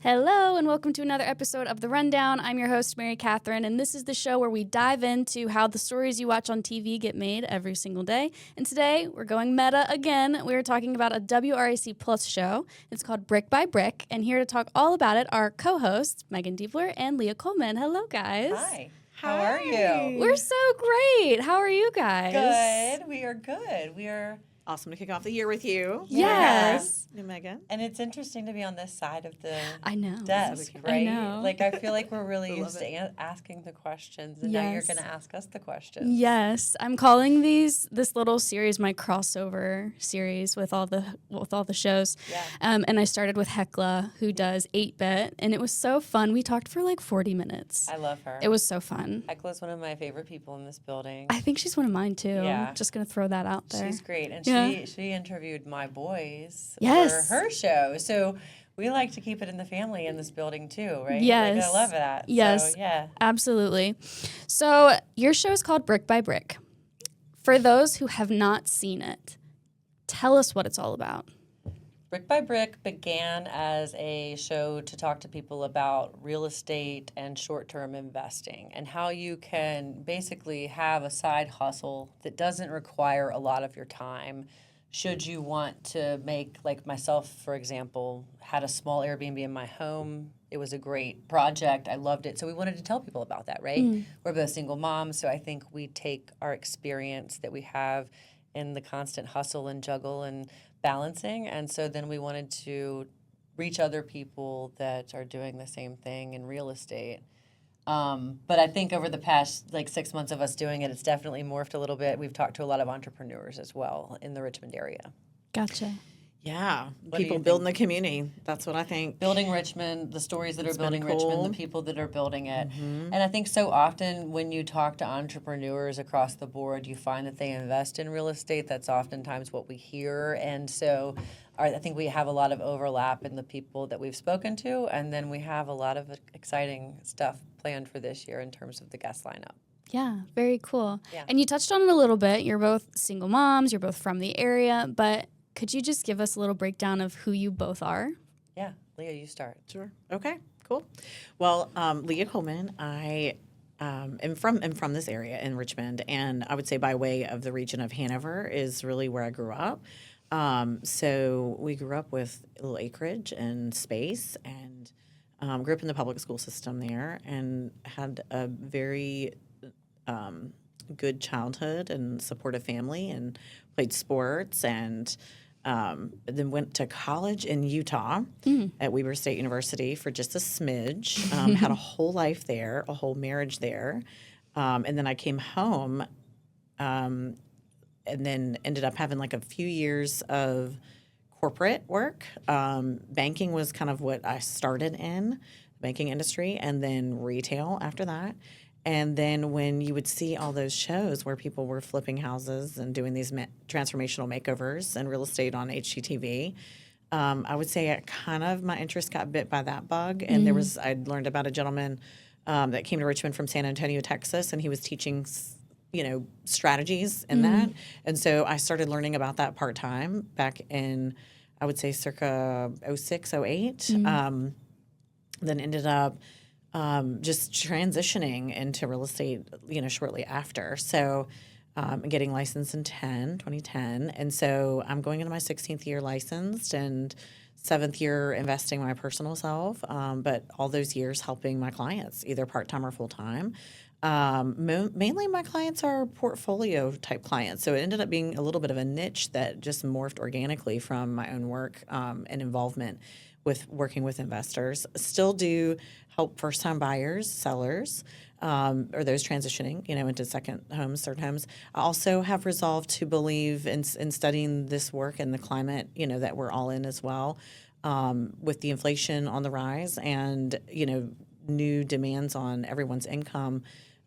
Hello, and welcome to another episode of The Rundown. I'm your host, MaryCatherine, and this is the show where we dive into how the stories you watch on TV get made every single day. And today, we're going meta again. We're talking about a WRIC Plus show. It's called Brick by Brick, and here to talk all about it are co-hosts Maegan Deibler and Leah Coleman. Hello, guys. Hi. How are you? We're so great. How are you guys? Good. We are good. We are awesome to kick off the year with you. Yes. New Maegan. And it's interesting to be on this side of the know. desk, right? I know. Like, I feel like we're really used to asking the questions, and now you're going to ask us the questions. Yes. I'm calling this little series my crossover series with all the shows. Yeah. And I started with Hecla, who does 8-Bit, and it was so fun. We talked for like 40 minutes. I love her. It was so fun. Hecla's one of my favorite people in this building. I think she's one of mine too. Yeah. Just going to throw that out there. She's great. And she interviewed my boys for her show. So we like to keep it in the family in this building too, right? Yes. Like, I love that. Yes. So, yeah. Absolutely. So your show is called Brick by Brick. For those who have not seen it, tell us what it's all about. Brick by Brick began as a show to talk to people about real estate and short-term investing and how you can basically have a side hustle that doesn't require a lot of your time. Should you want to make, like myself, for example, had a small Airbnb in my home. It was a great project. I loved it. So we wanted to tell people about that, right? We're both single moms, so I think we take our experience that we have in the constant hustle and juggle and balancing. And so then we wanted to reach other people that are doing the same thing in real estate. But I think over the past 6 months of us doing it, it's definitely morphed a little bit. We've talked to a lot of entrepreneurs as well in the Richmond area. Gotcha. Yeah, What people building the community. That's what I think. Building Richmond, the stories that are building cool. Richmond, the people that are building it. And I think so often when you talk to entrepreneurs across the board, you find that they invest in real estate. That's oftentimes what we hear. And so I think we have a lot of overlap in the people that we've spoken to. And then we have a lot of exciting stuff planned for this year in terms of the guest lineup. Yeah, very cool. Yeah. And you touched on it a little bit. You're both single moms. You're both from the area. But could you just give us a little breakdown of who you both are? Yeah. Leah, you start. Sure. Okay, cool. Well, Leah Coleman, I am from this area in Richmond, and I would say by way of the region of Hanover is really where I grew up. So we grew up with a little acreage and space, and grew up in the public school system there and had a very good childhood and supportive family and played sports and then went to college in Utah at Weber State University for just a smidge. Had a whole life there, a whole marriage there. And then I came home and then ended up having a few years of corporate work. Banking was kind of what I started in, the banking industry, and then retail after that. And then when you would see all those shows where people were flipping houses and doing these transformational makeovers and real estate on HGTV, I would say my interest got bit by that bug. And I'd learned about a gentleman that came to Richmond from San Antonio, Texas, and he was teaching, strategies in that. And so I started learning about that part-time back in, I would say, circa 06, 08. Then ended up just transitioning into real estate, shortly after. So getting licensed in 2010. And so I'm going into my 16th year licensed and 7th year investing my personal self, but all those years helping my clients, either part-time or full-time. Mainly my clients are portfolio type clients. So it ended up being a little bit of a niche that just morphed organically from my own work and involvement with working with investors. Still do help first-time buyers, sellers, or those transitioning, into second homes, third homes. I also have resolved to believe in studying this work and the climate, that we're all in as well, with the inflation on the rise and, new demands on everyone's income.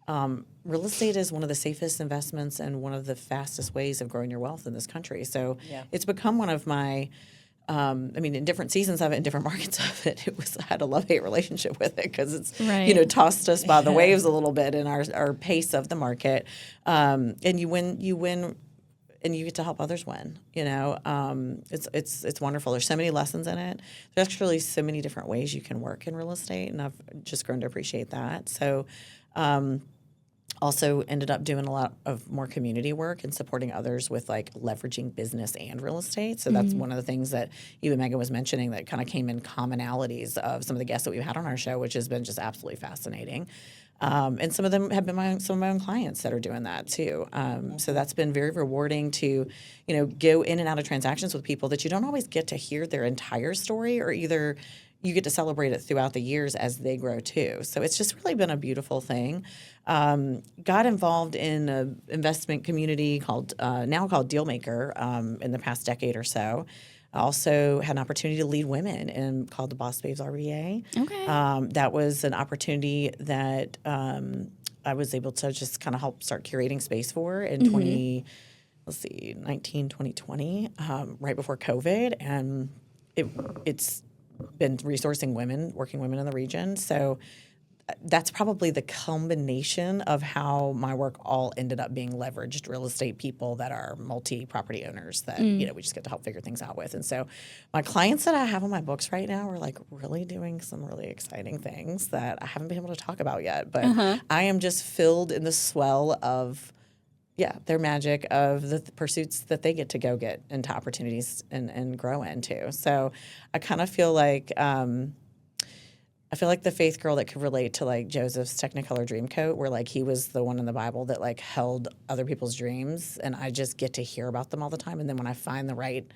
Real estate is one of the safest investments and one of the fastest ways of growing your wealth in this country. So it's become one of my in different seasons of it, in different markets of it, I had a love-hate relationship with it because it's, tossed us by the waves a little bit in our pace of the market. And you win and you get to help others win. It's wonderful. There's so many lessons in it. There's actually so many different ways you can work in real estate, and I've just grown to appreciate that. So, also ended up doing a lot of more community work and supporting others with like leveraging business and real estate. So that's one of the things that even Megan was mentioning that kind of came in commonalities of some of the guests that we've had on our show, which has been just absolutely fascinating. And some of them have been some of my own clients that are doing that too. So that's been very rewarding to, go in and out of transactions with people that you don't always get to hear their entire story, or either you get to celebrate it throughout the years as they grow too. So it's just really been a beautiful thing. Got involved in an investment community now called Dealmaker in the past decade or so. I also had an opportunity to lead women called the Boss Babes RVA. Okay. That was an opportunity that I was able to just kind of help start curating space for in 2020, right before COVID. And it's been resourcing women, working women in the region. So that's probably the combination of how my work all ended up being leveraged real estate people that are multi-property owners that, we just get to help figure things out with. And so my clients that I have on my books right now are like really doing some really exciting things that I haven't been able to talk about yet. But I am just filled in the swell of their magic of the pursuits that they get to go get into opportunities and grow into. So I kind of feel like the faith girl that could relate to like Joseph's Technicolor Dreamcoat, where like he was the one in the Bible that like held other people's dreams, and I just get to hear about them all the time. And then when I find the right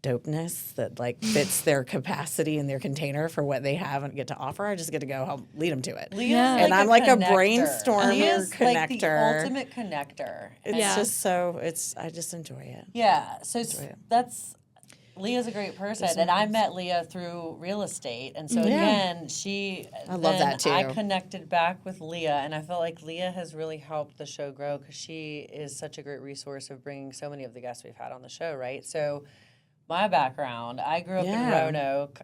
dopeness that like fits their capacity and their container for what they have and get to offer, I just get to go help lead them to it. Leah's I'm like a connector. brainstormer, Leah's connector. like the ultimate connector. It's just so I just enjoy it. Yeah, so Leah's a great person, and I met Leah through real estate, and so again, I love that too. I connected back with Leah, and I felt like Leah has really helped the show grow because she is such a great resource of bringing so many of the guests we've had on the show, right? So my background, I grew up in Roanoke,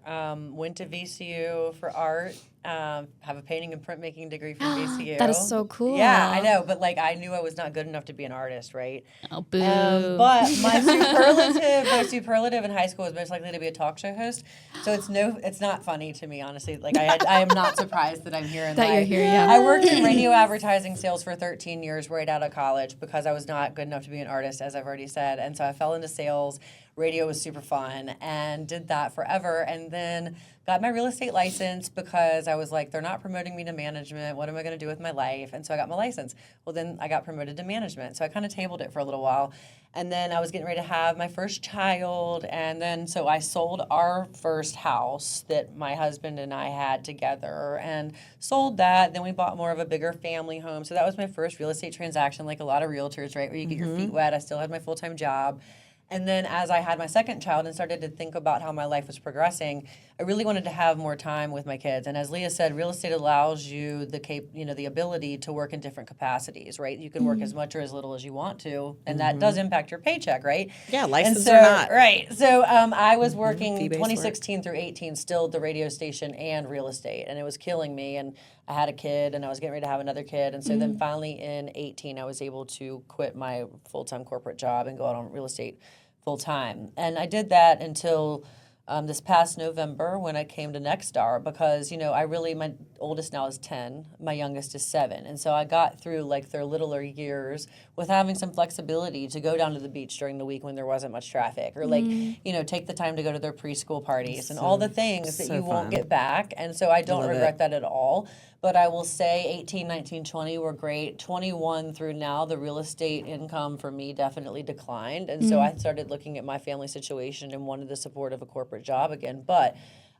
went to VCU for art, have a painting and printmaking degree from VCU. That is so cool. Yeah, I know, but like I knew I was not good enough to be an artist, right? Oh, boo. But my superlative in high school was most likely to be a talk show host. So it's not funny to me, honestly. Like I am not surprised that I'm here in That life. you're here, yeah. I worked in radio advertising sales for 13 years right out of college because I was not good enough to be an artist, as I've already said. And so I fell into sales. Radio was super fun and did that forever, and then got my real estate license because I was like, they're not promoting me to management. What am I going to do with my life? And so I got my license. Well, then I got promoted to management. So I kind of tabled it for a little while. And then I was getting ready to have my first child. And then so I sold our first house that my husband and I had together and sold that. Then we bought more of a bigger family home. So that was my first real estate transaction, like a lot of realtors, right, where you get your feet wet. I still had my full-time job. And then as I had my second child and started to think about how my life was progressing, I really wanted to have more time with my kids. And as Leah said, real estate allows you the ability to work in different capacities, right? You can work as much or as little as you want to, and that does impact your paycheck, right? Yeah, license or not. Right. So I was working Fee-based 2016 through 18, still the radio station and real estate, and it was killing me. And I had a kid, and I was getting ready to have another kid. And so then finally in 18, I was able to quit my full-time corporate job and go out on real estate full-time. And I did that until this past November when I came to Nexstar because, my oldest now is 10, my youngest is 7. And so I got through like their littler years with having some flexibility to go down to the beach during the week when there wasn't much traffic or take the time to go to their preschool parties and all the things that you won't get back. And so I don't regret that at all. But I will say 18, 19, 20 were great. 21 through now, the real estate income for me definitely declined. And so I started looking at my family situation and wanted the support of a corporate job again. But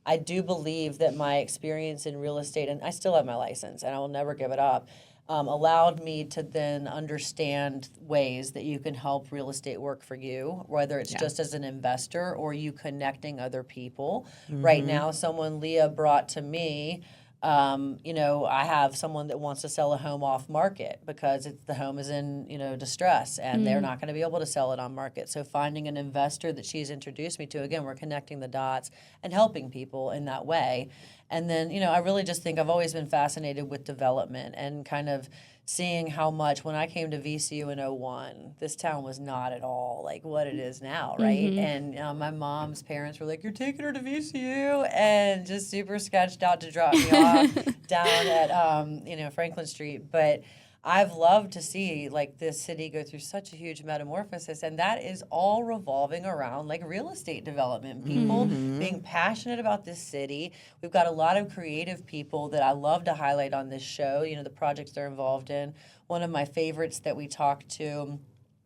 I do believe that my experience in real estate, and I still have my license and I will never give it up, allowed me to then understand ways that you can help real estate work for you, whether it's just as an investor or you connecting other people. Right now, someone Leah brought to me, I have someone that wants to sell a home off market because the home is in, distress and they're not going to be able to sell it on market. So finding an investor that she's introduced me to, again, we're connecting the dots and helping people in that way. And then, I really just think I've always been fascinated with development and kind of seeing how much, when I came to VCU in '01, this town was not at all like what it is now, right? And my mom's parents were like, "You're taking her to VCU," and just super sketched out to drop me off down at Franklin Street. But I've loved to see like this city go through such a huge metamorphosis, and that is all revolving around like real estate development. People being passionate about this city. We've got a lot of creative people that I love to highlight on this show. The projects they're involved in. One of my favorites that we talked to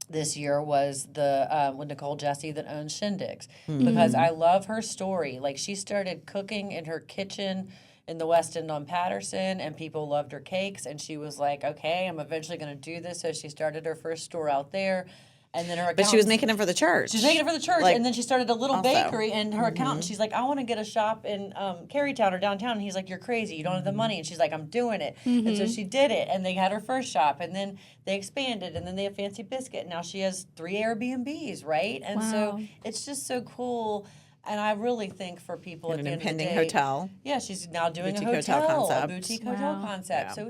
this year was the with Nicole Jesse that owns Shindigs, because I love her story. Like, she started cooking in her kitchen in the West End on Patterson, and people loved her cakes, and she was like, okay, I'm eventually going to do this. So she started her first store out there, and then her But she was making it for the church. She's making it for the church, Like, and then she started a little also. bakery, and her accountant, she's like, I want to get a shop in Carytown or downtown, and he's like, you're crazy, you don't have the money, and she's like, I'm doing it, and so she did it, and they had her first shop, and then they expanded, and then they have Fancy Biscuit, and now she has 3 Airbnbs, right? And so it's just so cool. And I really think for people at an the end of the impending day, hotel. Yeah, she's now doing Boutique a hotel concept. a boutique hotel concept. So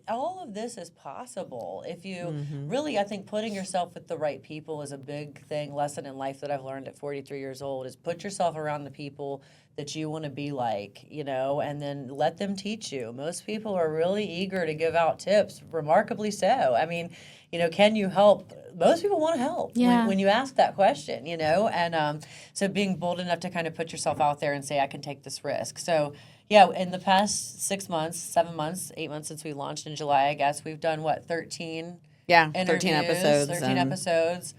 all of this is possible if you really. I think putting yourself with the right people is a big lesson in life that I've learned at 43 years old. Is put yourself around the people that you want to be like, and then let them teach you. Most people are really eager to give out tips, remarkably so. I mean, can you help? Most people want to help when you ask that question, and so being bold enough to kind of put yourself out there and say, I can take this risk. So, yeah, in the past 6 months, 7 months, 8 months since we launched in July, I guess, we've done, 13 Yeah, interviews, 13 episodes. 13 episodes.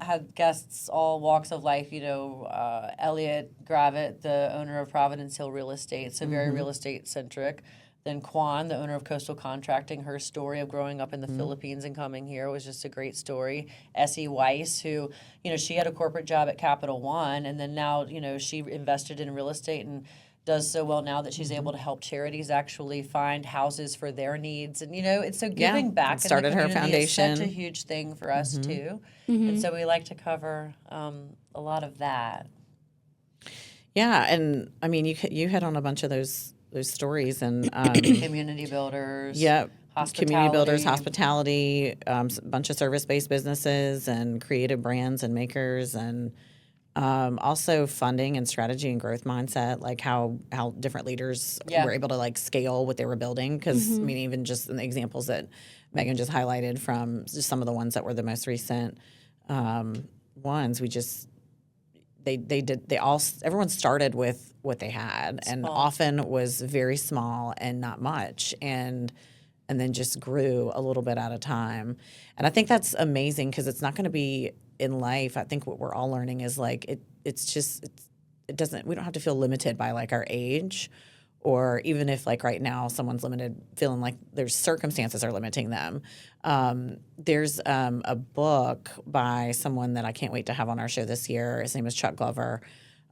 Had guests all walks of life, Elliot Gravitt, the owner of Providence Hill Real Estate, so very real estate centric. Then Kwan, the owner of Coastal Contracting, her story of growing up in the Philippines and coming here was just a great story. Essie Weiss, who, she had a corporate job at Capital One, and then now, she invested in real estate and does so well now that she's able to help charities actually find houses for their needs. And, it's so giving back started in the her community is foundation. such a huge thing for us, too. And so we like to cover a lot of that. Yeah, and I mean, you hit on a bunch of those stories and Community builders. Yep. Community builders, hospitality. hospitality, a bunch of service-based businesses and creative brands and makers, and also funding and strategy and growth mindset, like how different leaders were able to like scale what they were building. Because I mean, even just in the examples that Maegan just highlighted from just some of the ones that were the most recent ones, everyone started with what they had, and often was very small and not much, and then just grew a little bit at a time. And I think that's amazing, because it's not going to be in life. I think what we're all learning is like we don't have to feel limited by like our age, or even if like right now someone's limited, feeling like their circumstances are limiting them. There's a book by someone that I can't wait to have on our show this year. His name is Chuck Glover.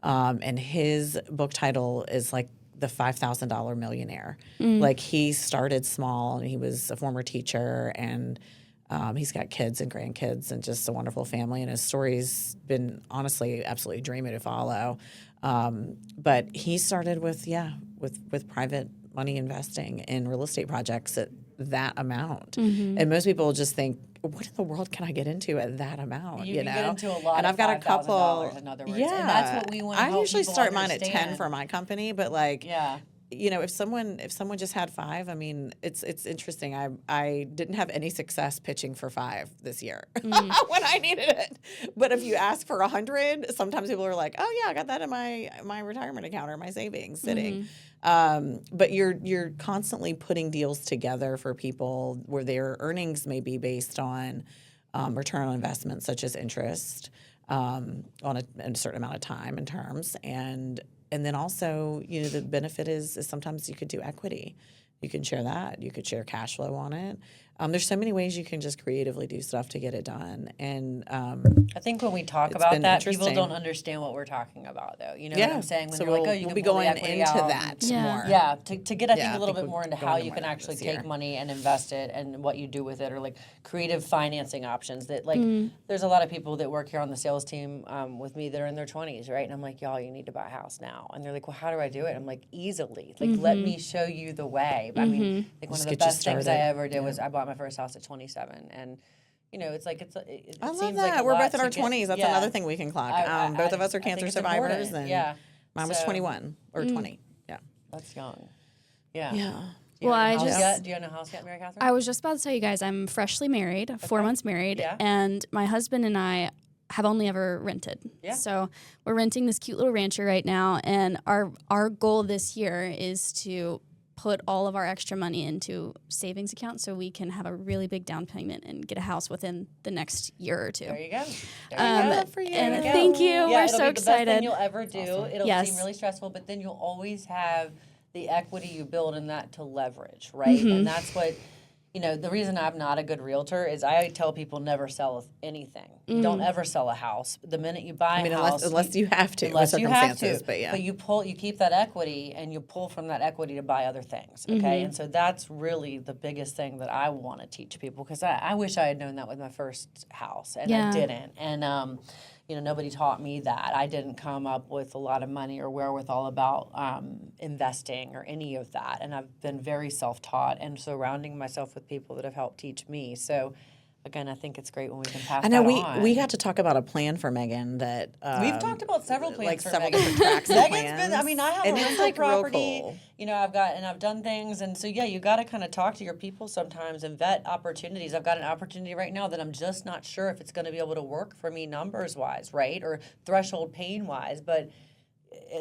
And his book title is like The $5,000 Millionaire. Like, he started small, and he was a former teacher, and he's got kids and grandkids and just a wonderful family. And his story's been honestly absolutely dreamy to follow. But he started with private money investing in real estate projects at that amount. And most people just think, what in the world can I get into at that amount? You can get into a lot. And I've got a couple. In other words. Yeah, and that's what we want to help I usually people start mine at understand. 10 for my company, but like, Yeah. if someone just had 5, I mean, it's interesting. I didn't have any success pitching for 5 this year when I needed it. But if you ask for 100, sometimes people are like, "Oh yeah, I got that in my retirement account or my savings sitting." But you're constantly putting deals together for people where their earnings may be based on return on investment, such as interest on a certain amount of time and terms, and then also, the benefit is sometimes you could do equity. You can share that. You could share cash flow on it. There's so many ways you can just creatively do stuff to get it done. And I think when we talk about that, people interesting. don't understand what we're talking about, though. You know Yeah. what I'm saying? When So you're like, oh, we'll you can be pull the going equity into out. that Yeah. more. Yeah, to get, I think, Yeah, a little I think bit more we'll into go how into you more can of that actually this year. take money and invest it and what you do with it, or like creative financing options that, like, there's a lot of people that work here on the sales team with me that are in their 20s, right? And I'm like, y'all, you need to buy a house now. And they're like, well, how do I do it? I'm like, easily. Like, let me show you the way. right? I mean, I think one of the get you best things I started. ever did was I bought my first house at 27, and you know, it's like it I love seems that. like a We're lot both in to our get- 20s. That's yeah. another thing we can clock. Both of us are I think cancer it's survivors, important. and Yeah. mine was So- 21 or 20. Yeah. That's young. Yeah. Yeah. Do you Well, own a I house just- yet? Do you own a house yet, Mary Catherine? I was just about to tell you guys, I'm freshly married, 4 months married, Yeah. and my husband and I have only ever rented. Yeah. So we're renting this cute little rancher right now, and our goal this year is to put all of our extra money into savings accounts so we can have a really big down payment and get a house within the next year or two. There you go. There you go. Good for you. And There you go. thank you. Yeah, We're it'll so be the best thing excited. you'll ever do. It'll Yes. seem really stressful, but then you'll always have the equity you build in that to leverage, right? And that's what, you know, the reason I'm not a good realtor is I tell people never sell anything. Don't ever sell a house. The minute you buy I mean, a house, unless you have to, with unless you have circumstances, to, but yeah. you keep that equity and you pull from that equity to buy other things, okay? And so that's really the biggest thing that I want to teach people, because I wish I had known that with my first house, and Yeah. I didn't. And you know, nobody taught me that. I didn't come up with a lot of money or wherewithal about investing or any of that, and I've been very self-taught and surrounding myself with people that have helped teach me. So again, I think it's great when we can pass I know that on. we got to talk about a plan for Maegan that We've talked about several plans like for several Maegan. different tracks and Maegan's plans. been, I mean, I have and a it's rental like real property. cool. You know, I've done things, and so yeah, you got to kind of talk to your people sometimes and vet opportunities. I've got an opportunity right now that I'm just not sure if it's going to be able to work for me numbers wise, right, or threshold pain wise, but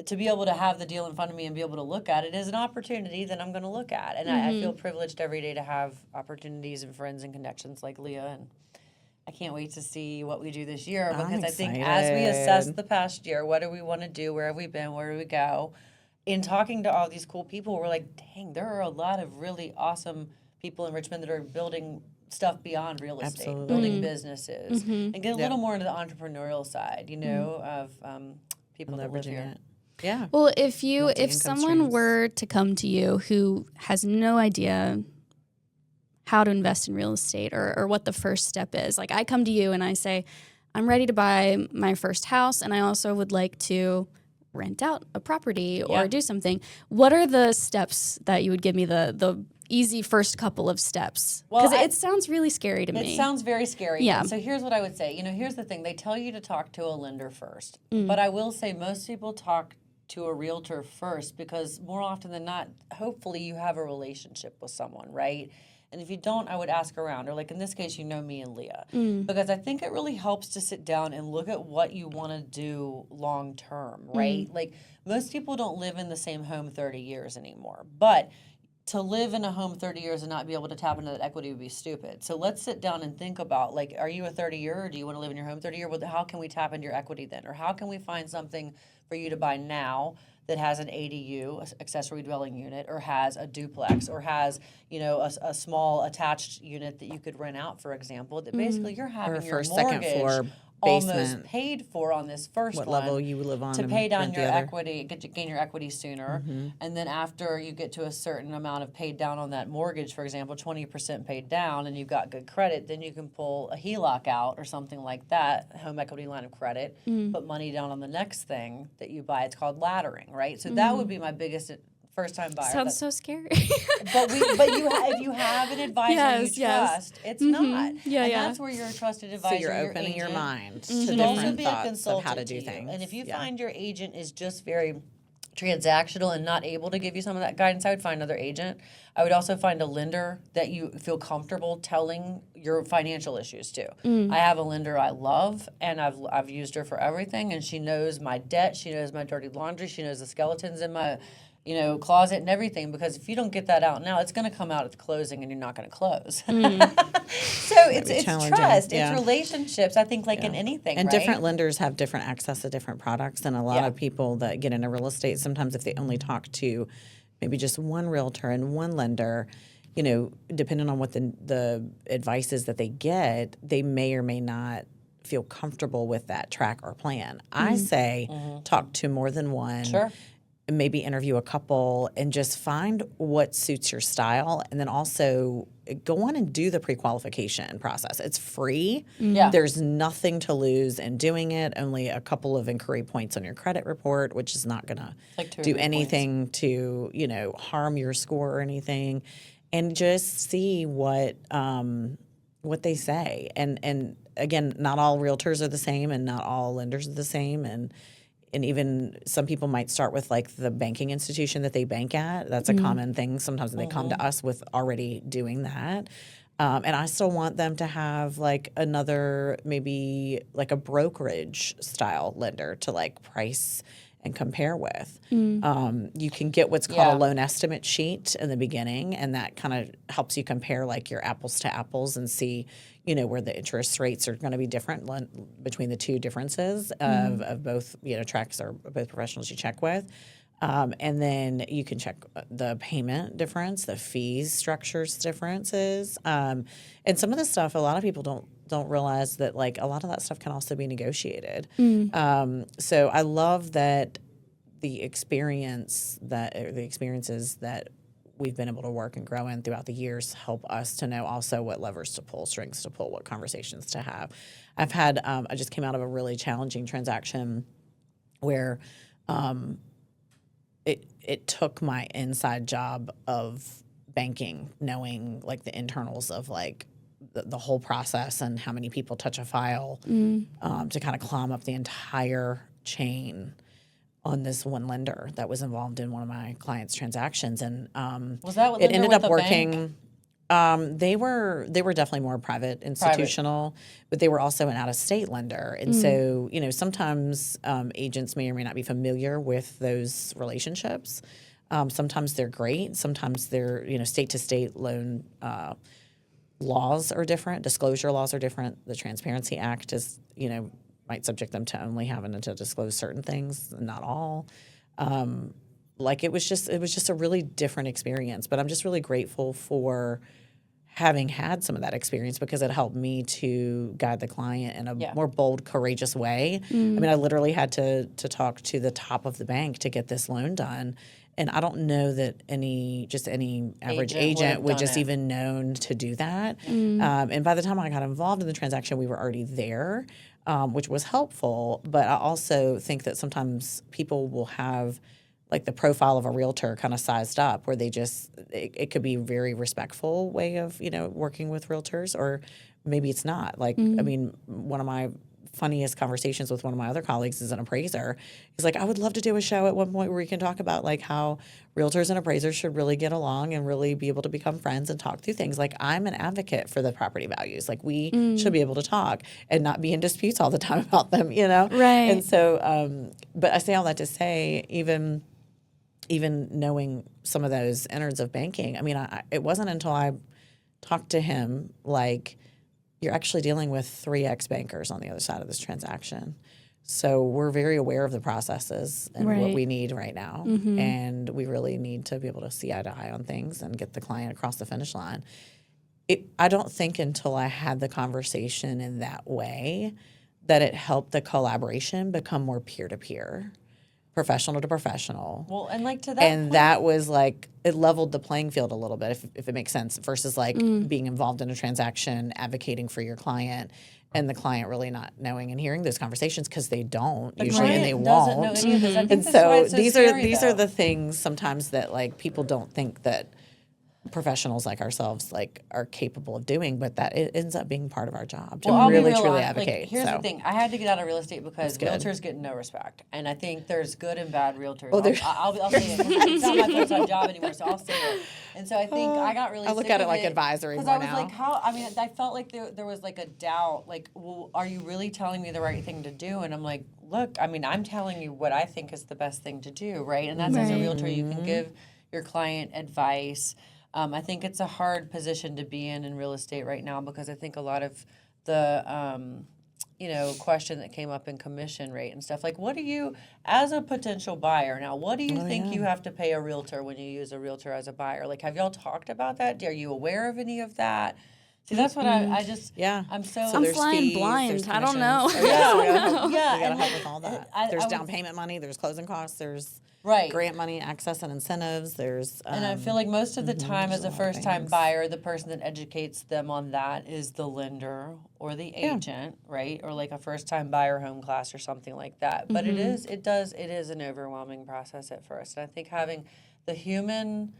to be able to have the deal in front of me and be able to look at it is an opportunity that I'm going to look at, and I feel privileged every day to have opportunities and friends and connections like Leah, and I can't wait to see what we do this year, because I think as we assess the past year, what do we want to do, where have we been, where do we go, in talking to all these cool people, we're like, dang, there are a lot of really awesome people in Richmond that are building stuff beyond real estate, Absolutely. building businesses, and get a little more into the entrepreneurial side, you know, of people that live Leveraging here. it. Yeah. Well, if Multi-income someone streams. were to come to you who has no idea how to invest in real estate or what the first step is, like I come to you and I say, I'm ready to buy my first house, and I also would like to rent out a property or do something. What are the steps that you would give me, the easy first couple of steps? Because Well, it sounds really scary to me. It sounds very scary. Yeah. And so here's what I would say. You know, here's the thing. They tell you to talk to a lender first. But I will say most people talk to a realtor first because more often than not, hopefully you have a relationship with someone, right? And if you don't, I would ask around. Or like in this case, you know me and Leah. Because I think it really helps to sit down and look at what you want to do long term, right? Like most people don't live in the same home 30 years anymore. But to live in a home 30 years and not be able to tap into that equity would be stupid. So let's sit down and think about, like, are you a 30-year or do you want to live in your home 30 year? Well, how can we tap into your equity then? Or how can we find something for you to buy now that has an ADU, accessory dwelling unit, or has a duplex, or has, you know, a small attached unit that you could rent out, for example, that basically you're having your first, second mortgage floor almost basement. paid for on this first What one level you would live on to and pay down rent the your other. equity, gain your equity sooner, and then after you get to a certain amount of paid down on that mortgage, for example, 20% paid down, and you've got good credit, then you can pull a HELOC out or something like that, home equity line of credit, put money down on the next thing that you buy. It's called laddering, right? So that would be my biggest first-time buyer. Sounds so scary. But if you have an advisor Yes, you yes. trust, it's not. Yeah, and yeah. that's where you're a trusted So advisor. you're opening your agent mind to should also different be a thoughts of consultant how to do you. things. And if you Yeah. find your agent is just very transactional and not able to give you some of that guidance, I would find another agent. I would also find a lender that you feel comfortable telling your financial issues to. I have a lender I love, and I've used her for everything, and she knows my debt, she knows my dirty laundry, she knows the skeletons in my closet and everything, because if you don't get that out now, it's going to come out at the closing and you're not going to close. So it's challenging, trust, yeah. it's relationships, I think, like in anything, And right? different lenders have different access to different products. And a lot Yeah. of people that get into real estate, sometimes if they only talk to maybe just one realtor and one lender, depending on what the advice is that they get, they may or may not feel comfortable with that track or plan. I say talk to more than one. Sure. maybe interview a couple and just find what suits your style, and then also go on and do the pre-qualification process. It's free. Yeah. There's nothing to lose in doing it, only a couple of inquiry points on your credit report, which is not going to Like 2 or do 3 anything to, harm your score or anything. And just see what they say. And again, not all realtors are the same, and not all lenders are the same, and even some people might start with like the banking institution that they bank at. That's a common thing. Sometimes they come to us with already doing that. And I still want them to have like another, maybe like a brokerage style lender to like price and compare with. You can get what's called Yeah. a loan estimate sheet in the beginning, and that kind of helps you compare like your apples to apples and see, where the interest rates are going to be different between the two differences of both, tracks or both professionals you check with. And then you can check the payment difference, the fees structures differences, and some of the stuff. A lot of people don't realize that like a lot of that stuff can also be negotiated. So I love that the experiences that we've been able to work and grow in throughout the years help us to know also what levers to pull, strings to pull, what conversations to have. I've had I just came out of a really challenging transaction where it took my inside job of banking, knowing like the internals of like the whole process and how many people touch a file to kind of climb up the entire chain on this one lender that was involved in one of my clients' transactions. And Was that what it lender ended with up the working. bank? They were definitely more private institutional, but they were also an out-of-state lender. And so, sometimes agents may or may not be familiar with those relationships. Sometimes they're great. Sometimes they're, state-to-state loan laws are different. Disclosure laws are different. The Transparency Act is, might subject them to only having to disclose certain things, not all. It was just a really different experience. But I'm just really grateful for having had some of that experience because it helped me to guide the client in a more bold, courageous way. I mean, I literally had to talk to the top of the bank to get this loan done. And I don't know that any average agent would just even known to do that. And by the time I got involved in the transaction, we were already there, which was helpful. But I also think that sometimes people will have like the profile of a realtor kind of sized up where they just, it could be a very respectful way of, working with realtors, or maybe it's not. Like, I mean, one of my funniest conversations with one of my other colleagues is an appraiser. He's like, I would love to do a show at one point where we can talk about like how realtors and appraisers should really get along and really be able to become friends and talk through things. Like, I'm an advocate for the property values. Like, we should be able to talk and not be in disputes all the time about them, Right. And so, but I say all that to say, even knowing some of those innards of banking, I mean, it wasn't until I talked to him like, you're actually dealing with 3 ex-bankers on the other side of this transaction. So we're very aware of the processes and what we need right now. And we really need to be able to see eye to eye on things and get the client across the finish line. I don't think until I had the conversation in that way that it helped the collaboration become more peer-to-peer, professional to professional. Well, and like to that And point, that was like, it leveled the playing field a little bit, if it makes sense, versus like being involved in a transaction, advocating for your client, and the client really not knowing and hearing those conversations because they don't usually, and they client doesn't know won't. any of this. I think And that's why so it's so these scary, are though. the things sometimes that like people don't think that professionals like ourselves like are capable of doing, but that it ends up being part of our job to I'll be really real truly honest. advocate. Like, here's so. the thing: I had to get out of real estate because good. realtors get no respect, and I think there's good and bad realtors. Well, I'll say it. It's not my full-time job anymore, so I'll say it. And so I think I got really. I look sick at it of like advisory because more I was now. like, how? I mean, I felt like there was like a doubt. Like, well, are you really telling me the right thing to do? And I'm like, look, I mean, I'm telling you what I think is the best thing to do, right? And that's as a realtor, you can give your client advice. I think it's a hard position to be in real estate right now because I think a lot of the, question that came up in commission rate and stuff. Like, what do you, as a potential buyer now, what do you think you have to pay a realtor when you use a realtor as a buyer? Like, have y'all talked about that? Are you aware of any of that? See, that's what I just, Yeah. I'm so I'm there's flying fees, blind. there's I don't know. commissions. Oh, yeah, we gotta help, Yeah, we gotta and help like, with all that. I There's would- down payment money, there's closing costs, there's right. grant money, access and incentives, there's And I feel like most of the time as a there's a lot of first-time things. buyer, the person that educates them on that is the lender or the Yeah. agent, right? Or like a first-time buyer home class or something like that. But it is an overwhelming process at first. And I think having the human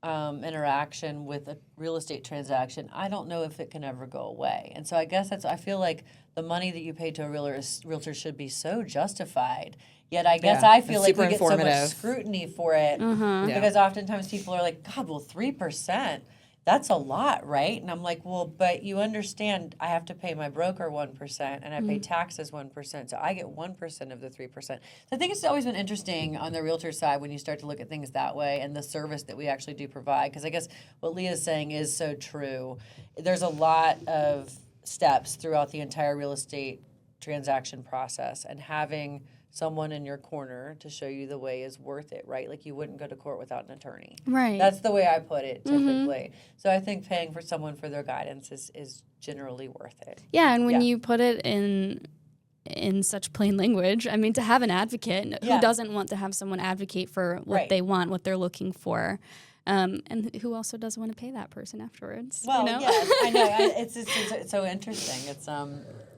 interaction with a real estate transaction, I don't know if it can ever go away. And so I guess I feel like the money that you pay to a realtor should be so justified. Yet I guess Yeah, I feel it's like we super get so much informative. scrutiny for it because oftentimes people are like, God, well, 3%, that's a lot, right? And I'm like, well, but you understand I have to pay my broker 1% and I pay taxes 1%. So I get 1% of the 3%. So I think it's always been interesting on the realtor side when you start to look at things that way and the service that we actually do provide. Because I guess what Leah's saying is so true. There's a lot of steps throughout the entire real estate transaction process, and having someone in your corner to show you the way is worth it, right? Like you wouldn't go to court without an attorney. Right. That's the way I put it typically. So I think paying for someone for their guidance is generally worth it. Yeah, and when Yeah. you put it in such plain language, I mean, to have an advocate, Yeah. who doesn't want to have someone advocate for what Right. they want, what they're looking for, and who also doesn't want to pay that person afterwards? Well, you know? yes, I know. It's so interesting. It's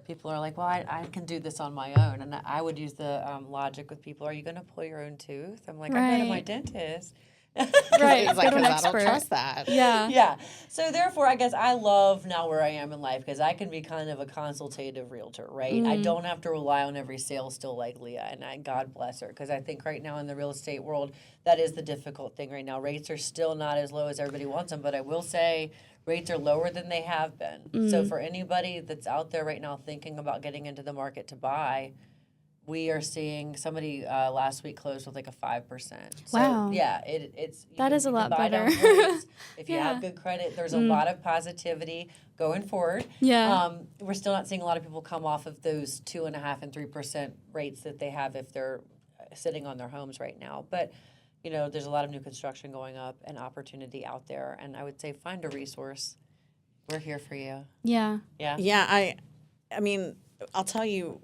people are like, well, I can do this on my own, and I would use the logic with people. Are you going to pull your own tooth? I'm like, I go to my Right. dentist. Right, It's like, go to an 'cause I don't expert. trust that. Yeah. Yeah. So therefore, I guess I love now where I am in life because I can be kind of a consultative realtor, right? I don't have to rely on every sale still like Leah, and God bless her, because I think right now in the real estate world, that is the difficult thing right now. Rates are still not as low as everybody wants them, but I will say rates are lower than they have been. So for anybody that's out there right now thinking about getting into the market to buy, we are seeing somebody last week closed with like a 5%. So, Wow. yeah, it's That is a lot buy down better. rates. If you Yeah. have good credit, there's a lot of positivity going forward. Yeah. We're still not seeing a lot of people come off of those 2.5% and 3% rates that they have if they're sitting on their homes right now. But you know, there's a lot of new construction going up and opportunity out there. And I would say find a resource. We're here for you. Yeah. Yeah. Yeah, I mean, I'll tell you,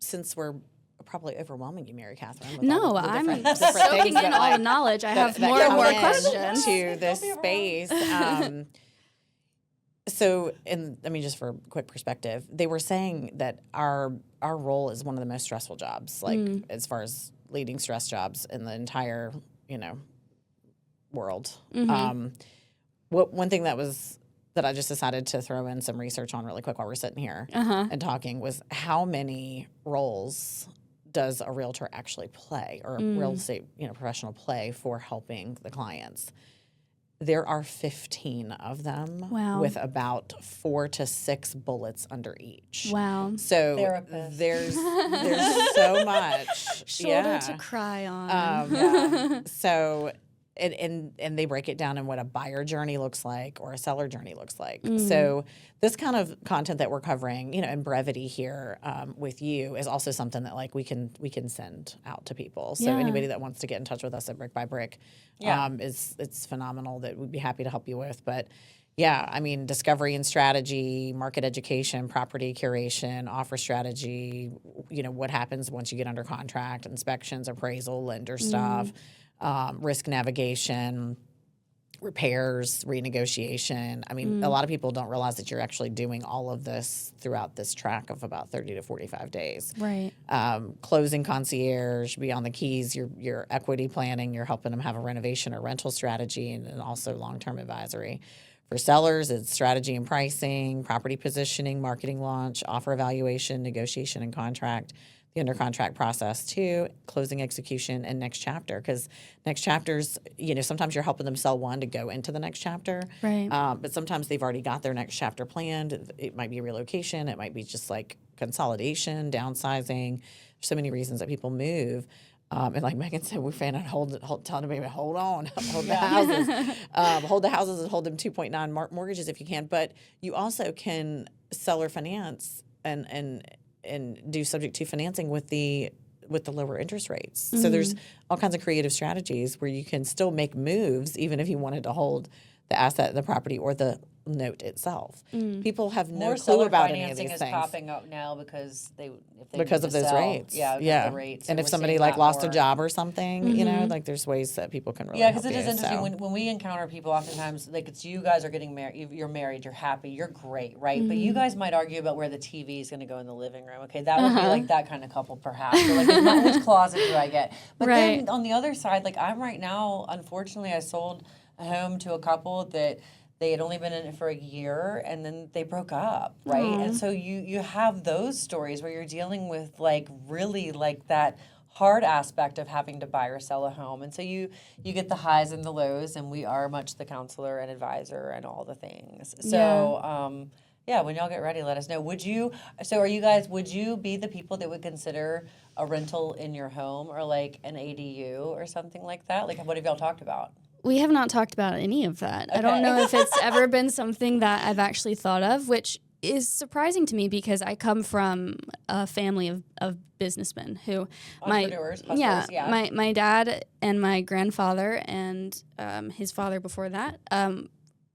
since we're probably overwhelming you, MaryCatherine. With No, all the I'm different soaking things in that, all like, the knowledge. I have that more and come more in questions. to this Don't be space. So, I mean, just for quick perspective, they were saying that our role is one of the most stressful jobs, like as far as leading stress jobs in the entire, world. One thing that I just decided to throw in some research on really quick while we're sitting here and talking was how many roles does a realtor actually play, or a real estate professional play for helping the clients? There are 15 of them Wow. with about 4 to 6 bullets under each. Wow. So Therapist. there's so much. Shoulder to cry on. So and they break it down in what a buyer journey looks like or a seller journey looks like. So this kind of content that we're covering, in brevity here with you is also something that like we can send out to people. So Yeah. anybody that wants to get in touch with us at Brick by Brick, it's phenomenal that we'd be happy to help you with. But yeah, I mean, discovery and strategy, market education, property curation, offer strategy, what happens once you get under contract, inspections, appraisal, lender stuff, risk navigation, repairs, renegotiation. I mean, a lot of people don't realize that you're actually doing all of this throughout this track of about 30 to 45 days. Right. Closing concierge, beyond the keys, your equity planning, you're helping them have a renovation or rental strategy, and also long-term advisory. For sellers, it's strategy and pricing, property positioning, marketing launch, offer evaluation, negotiation and contract, the under contract process too, closing execution, and next chapter. Because next chapters, sometimes you're helping them sell one to go into the next chapter. Right. But sometimes they've already got their next chapter planned. It might be relocation. It might be just like consolidation, downsizing. There's so many reasons that people move. And like Maegan said, we're fan on telling everybody, hold on, hold the houses, hold the houses and hold them 2.9 mortgages if you can. But you also can seller finance and do subject to financing with the lower interest rates. So there's all kinds of creative strategies where you can still make moves even if you wanted to hold the asset, the property, or the note itself. People have no More clue seller about any of financing these is things. popping up now because if they Because need of to those sell. rates. Yeah, because of the rates. And So if we're somebody seeing like that lost a more. job or something, you know, like there's ways that people can really Yeah, help because it is you, interesting so. when we encounter people. Oftentimes, like it's you guys are getting married. You're married. You're happy. You're great, right? But you guys might argue about where the TV is going to go in the living room. Okay, that would be like that kind of couple, perhaps. Or like, which closet do I get? But then on the other side, like I'm right now. Unfortunately, I sold a home to a couple that they had only been in it for a year and then they broke up, right? And so you have those stories where you're dealing with like really like that hard aspect of having to buy or sell a home. And so you get the highs and the lows, and we are much the counselor and advisor and all the things. So yeah, when y'all get ready, let us know. Would you be the people that would consider a rental in your home or like an ADU or something like that? Like what have y'all talked about? We have not talked about any of that. I don't know if it's ever been something that I've actually thought of, which is surprising to me because I come from a family of businessmen who Entrepreneurs, hustlers, my dad and my grandfather and his father before that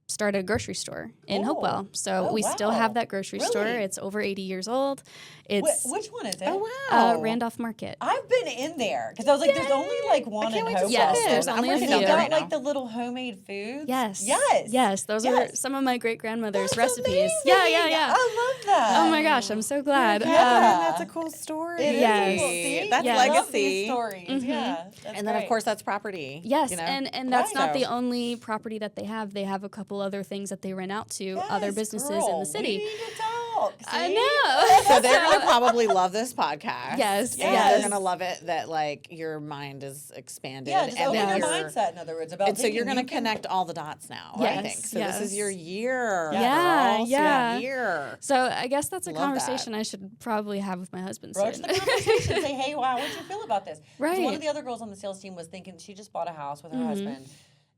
started a grocery store in Hopewell. So we still have that grocery store. It's over 80 years old. It's which one is it? Oh, wow. Randolph Market. I've been in there because I was like, there's only like one in Hopewell. Yes, there's only a And few. you got like the little homemade foods. Yes. Those are some of my great grandmother's recipes. Amazing. Yeah. I love that. Oh my gosh, I'm so glad. That's a cool story. It is. Yes. See? That's I love legacy. these stories. Yeah. And then, of course, that's property. Yes, you know? and that's not the So- only property that they have. They have a couple other things that they rent out to other businesses in the city. We need to talk. I See? know. So they're going to probably love this podcast. Yes, And yes. they're going to love it that, like, your mind is expanded. Yeah, just and open that your you're- mindset, in other words, about And so you're thinking going to you can- connect all the dots now, I Yes, think. So this is your yes. year, Yeah, girl. So yeah. your year. So I guess that's a Love conversation I should probably have with my husband Broach soon. the conversation. Say, hey, wow, what do you feel about this? 'Cause one Right. of the other girls on the sales team was thinking she just bought a house with her husband.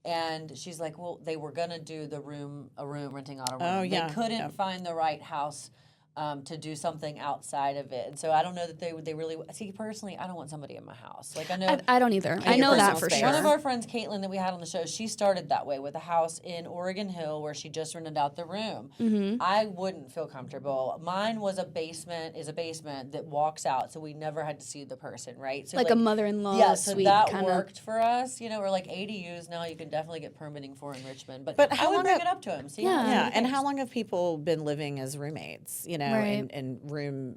And she's like, well, they were going to do a room renting out a room. Oh, yeah. They couldn't find the right house to do something outside of it. And so I don't know that they really, see, personally, I don't want somebody in my house. Like I know. I don't either. I your know that personal for space. sure. One of our friends, Caitlin, that we had on the show, she started that way with a house in Oregon Hill where she just rented out the room. I wouldn't feel comfortable. Mine was a basement that walks out, so we never had to see the person, right? So like a mother-in-law yeah, so suite that kind of. worked for us, or like ADUs now you can definitely get permitting for in Richmond. But But I how would long bring have- it up to him. See, Yeah, and how long have people been living as roommates, Right. and room,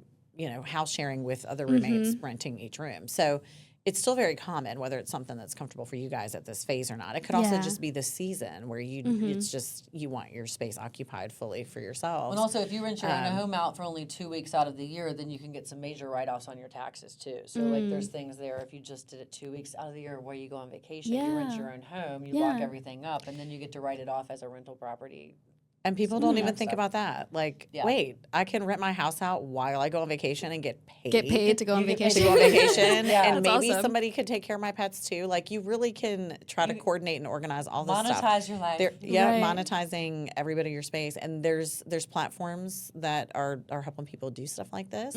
house sharing with other roommates, renting each room? So it's still very common, whether it's something that's comfortable for you guys at this phase or not. It could also Yeah. just be the season where it's just, you want your space occupied fully for yourselves. And also, if you rent your own home out for only 2 weeks out of the year, then you can get some major write-offs on your taxes too. So, like, there's things there. If you just did it 2 weeks out of the year where you go on vacation, you rent Yeah. your own home, you lock everything up, and then you get to write it off as a rental property. And people don't even that think stuff. about that. Like, Yeah. wait, I can rent my house out while I go on vacation and get paid. Get paid to go on You get paid To vacation. go on vacation, Yeah. and That's maybe awesome. somebody could take care of my pets too. Like, you really can try to coordinate and organize all this stuff. Monetize your life. Right. Monetizing every bit of your space, and there's platforms that are helping people do stuff like this.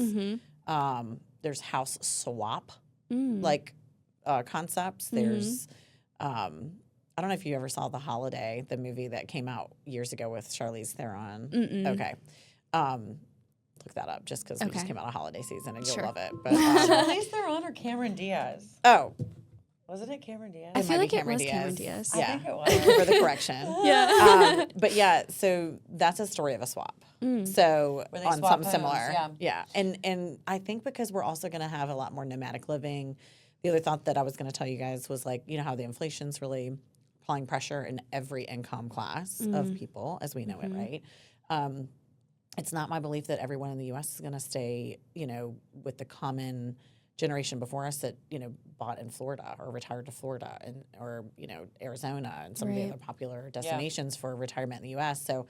There's house swap like concepts. There's I don't know if you ever saw The Holiday, the movie that came out years ago with Charlize Theron. Okay. Look that up just because we just Okay. came out of holiday season and Sure. you'll love it. But Charlize Theron or Cameron Diaz? Wasn't it Cameron Diaz? I it feel might like be it Cameron was Cameron Diaz. Diaz. Yeah. think it was. Thank you for the correction. Yeah. But yeah, so that's a story of a swap. So Where they on swap something homes, similar, yeah. and I think because we're also going to have a lot more nomadic living. The other thought that I was going to tell you guys was, like, how the inflation's really applying pressure in every income class of people as we know it, right? It's not my belief that everyone in the U.S. is going to stay, with the common generation before us that, bought in Florida or retired to Florida or Arizona and some of the Right. other popular destinations for retirement in the U.S. So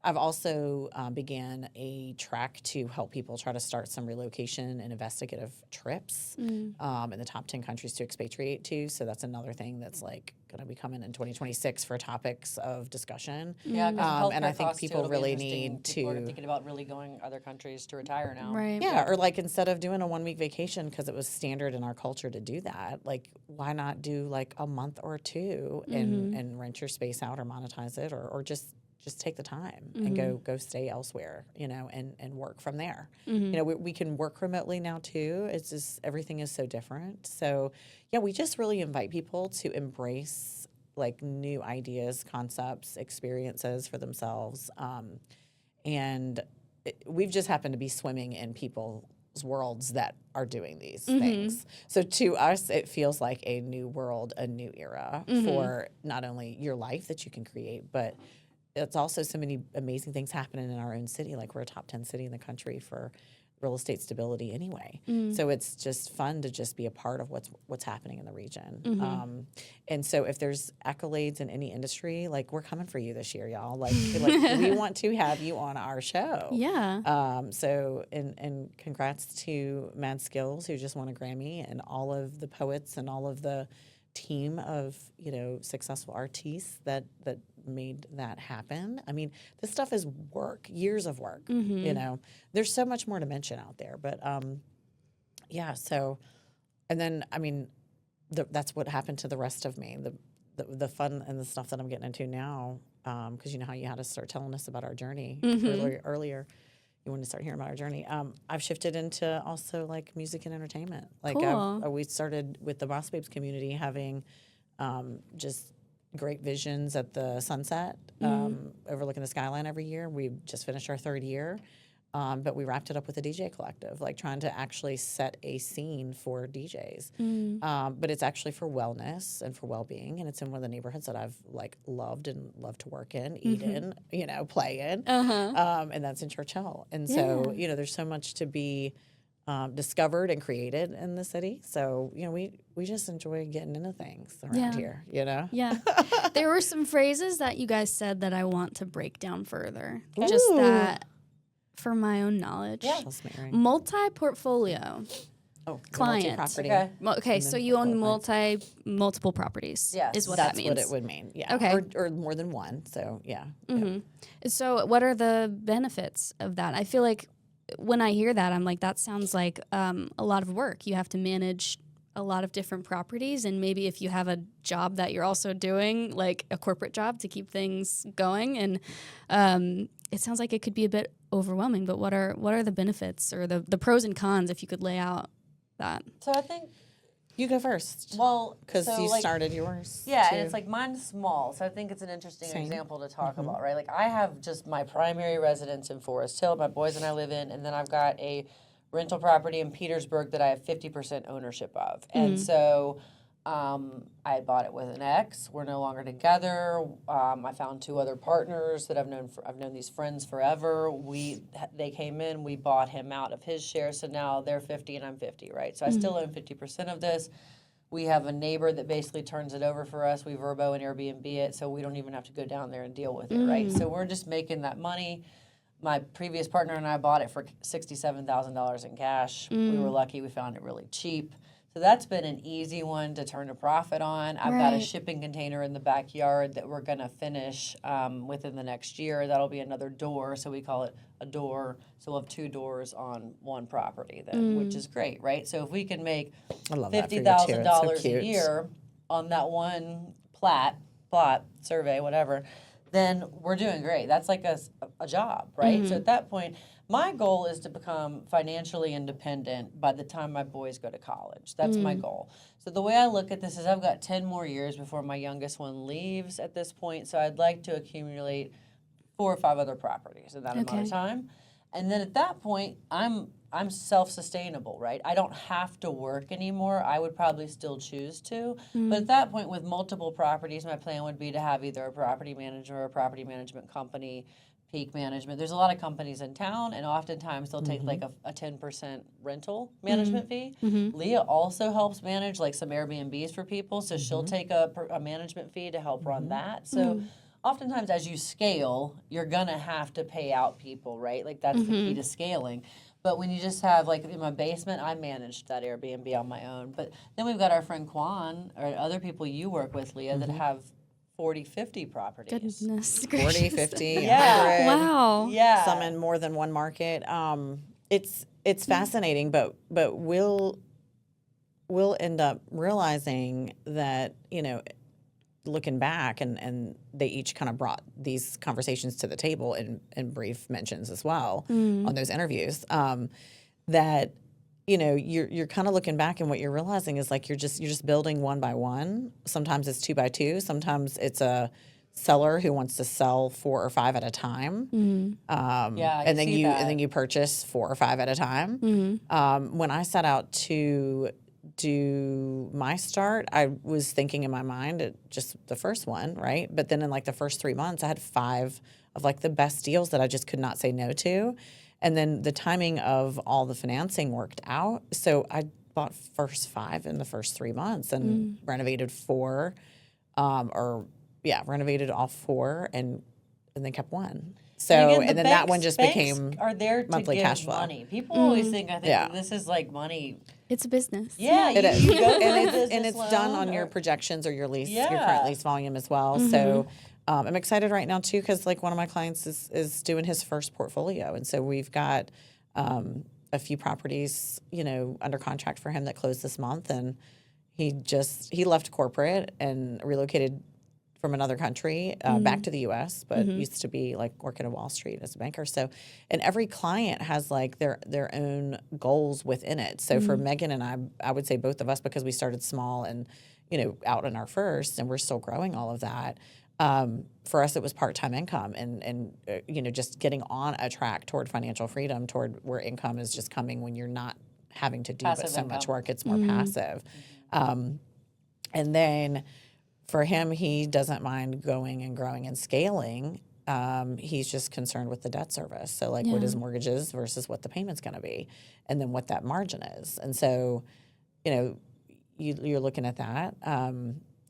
I've also began a track to help people try to start some relocation and investigative trips in the top 10 countries to expatriate to. So that's another thing that's like going to be coming in 2026 for topics of discussion. Yeah, and I think people really need People are to. thinking about really going other countries to retire now. Right. Yeah, or like instead of doing a 1 week vacation because it was standard in our culture to do that, like why not do like a month or two and rent your space out or monetize it or just just take the time and go stay elsewhere, and work from there. We can work remotely now too. It's just everything is so different. So yeah, we just really invite people to embrace like new ideas, concepts, experiences for themselves. And we've just happened to be swimming in people's worlds that are doing these things. So to us, it feels like a new world, a new era for not only your life that you can create, but it's also so many amazing things happening in our own city. Like we're a top 10 city in the country for real estate stability anyway. So it's just fun to just be a part of what's happening in the region. And so if there's accolades in any industry, like we're coming for you this year, y'all. Like we want to have you on our show. Yeah. So and congrats to Mad Skills who just won a Grammy, and all of the poets and all of the team of successful artists that made that happen. I mean, this stuff is work, years of work. There's so much more to mention out there, but yeah. So, and then I mean, that's what happened to the rest of me. The fun and the stuff that I'm getting into now, because you know how you had to start telling us about our journey earlier. You want to start hearing about our journey. I've shifted into also like music and entertainment. Like Cool. we started with the Boss Babes community having just great visions at the sunset overlooking the skyline every year. We just finished our 3rd year, but we wrapped it up with a DJ collective, like trying to actually set a scene for DJs. But it's actually for wellness and for well-being, and it's in one of the neighborhoods that I've like loved to work in, eat in, play in, and that's in Churchill. And so there's so much to be discovered and created in the city. So, we just enjoy getting into things around here, Yeah. There were some phrases that you guys said that I want to break down further. Just that for my own knowledge. Yeah. Multi-portfolio. Oh, Client. multi-property. Okay, so you own multiple properties. Yes. Is what That's that means. what it would mean. Yeah. Okay. Or more than one. So, yeah. So what are the benefits of that? I feel like when I hear that, I'm like, that sounds like a lot of work. You have to manage a lot of different properties, and maybe if you have a job that you're also doing, like a corporate job to keep things going, and it sounds like it could be a bit overwhelming. But what are the benefits or the pros and cons, if you could lay out that? So I think You go first. Well, Because so, you like, started yours. Yeah, too. and it's like mine's small, so I think it's an interesting Same. example to talk about, right? Like I have just my primary residence in Forest Hill, my boys and I live in, and then I've got a rental property in Petersburg that I have 50% ownership of. And so I had bought it with an ex. We're no longer together. I found 2 other partners that I've known these friends forever. They came in, we bought him out of his share, so now they're 50 and I'm 50, right? So I still own 50% of this. We have a neighbor that basically turns it over for us. We Verbo and Airbnb it, so we don't even have to go down there and deal with it, right? So we're just making that money. My previous partner and I bought it for $67,000 in cash. We were lucky. We found it really cheap. So that's been an easy one to turn a profit on. I've got a shipping container in the backyard that we're going to finish within the next year. That'll be another door, so we call it a door. So we'll have 2 doors on one property then, which is great, right? So if we can make $50,000 a year on that one plot, survey, whatever, then we're doing great. That's like a job, right? So at that point, my goal is to become financially independent by the time my boys go to college. That's my goal. So the way I look at this is I've got 10 more years before my youngest one leaves at this point. So I'd like to accumulate 4 or 5 other properties in that amount of time. And then at that point, I'm self-sustainable, right? I don't have to work anymore. I would probably still choose to. But at that point, with multiple properties, my plan would be to have either a property manager or a property management company, Peak Management. There's a lot of companies in town, and oftentimes they'll take like a 10% rental management fee. Leah also helps manage like some Airbnbs for people, so she'll take a management fee to help run that. So oftentimes as you scale, you're going to have to pay out people, right? Like that's the key to scaling. But when you just have, like in my basement, I managed that Airbnb on my own. But then we've got our friend Quan, or other people you work with, Leah, that have 40, 50 properties. Goodness 40, gracious. 50, Yeah. 100. Wow. Yeah. Some in more than one market. It's fascinating, but we'll end up realizing that, looking back, and they each kind of brought these conversations to the table in brief mentions as well on those interviews, that, you know, you're kind of looking back, and what you're realizing is like you're just building one by one. Sometimes it's 2 by 2. Sometimes it's a seller who wants to sell 4 or 5 at a time. And then you purchase 4 or 5 at a time. When I set out to do my start, I was thinking in my mind just the first one, right? But then in like the first 3 months, I had 5 of like the best deals that I just could not say no to. And then the timing of all the financing worked out. So I bought first 5 in the first 3 months and renovated 4, renovated all 4 and then kept 1. So, and then that one just became are there to monthly give cash flow. money. People always think, this is like money. It's a business. Yeah, It is. You go and it's done on your projections or your lease, your current lease volume as well. So I'm excited right now too, because like one of my clients is doing his first portfolio, and so we've got a few properties, you know, under contract for him that closed this month, and he left corporate and relocated from another country back to the U.S., but used to be like working at Wall Street as a banker. So, and every client has like their own goals within it. So for Maegan and I would say both of us, because we started small and, you know, out in our first, and we're still growing all of that. For us, it was part-time income and you know, just getting on a track toward financial freedom, toward where income is just coming when you're not having to do but so much work. It's more passive. And then for him, he doesn't mind going and growing and scaling. He's just concerned with the debt service. So like what his mortgage is versus what the payment's going to be, and then what that margin is. And so, you know, you're looking at that.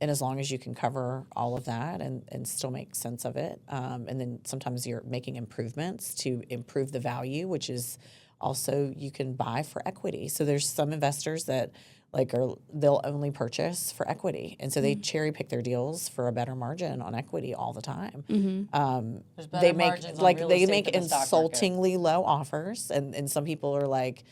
And as long as you can cover all of that and still make sense of it, and then sometimes you're making improvements to improve the value, which is also you can buy for equity. So there's some investors that they'll only purchase for equity, and so they cherry pick their deals for a better margin on equity all the time. They make insultingly low offers, and some people are like,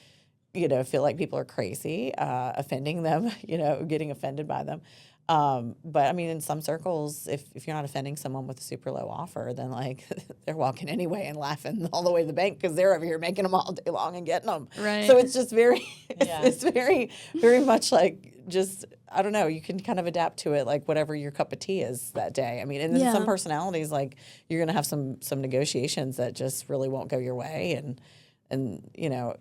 you know, feel like people are crazy, offending them, you know, getting offended by them. But I mean, in some circles, if you're not offending someone with a super low offer, then like they're walking anyway and laughing all the way to the bank because they're over here making them all day long and getting them. Right. So it's just very, it's very, very much like just, I don't know, you can kind of adapt to it like whatever your cup of tea is that day. I mean, and then some personalities, like you're going to have some negotiations that just really won't go your way. And, you know,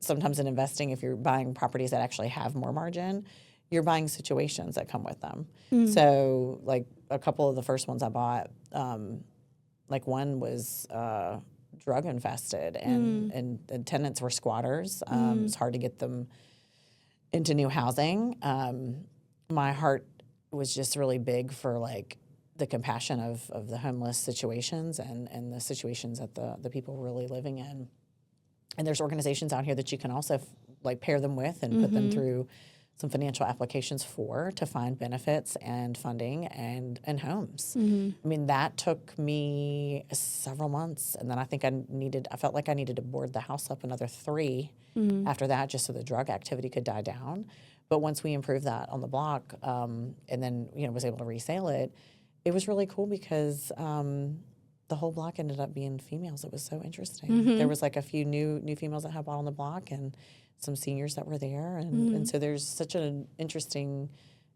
sometimes in investing, if you're buying properties that actually have more margin, you're buying situations that come with them. So like a couple of the first ones I bought, like one was drug infested and tenants were squatters. It was hard to get them into new housing. My heart was just really big for like the compassion of the homeless situations and the situations that the people were really living in. And there's organizations out here that you can also like pair them with and put them through some financial applications to find benefits and funding and homes. I mean, that took me several months, and then I think I felt like I needed to board the house up another 3 after that, just so the drug activity could die down. But once we improved that on the block, and then, you know, was able to resale it, it was really cool because the whole block ended up being females. It was so interesting. There was like a few new females that had bought on the block, and some seniors that were there, and so there's such an interesting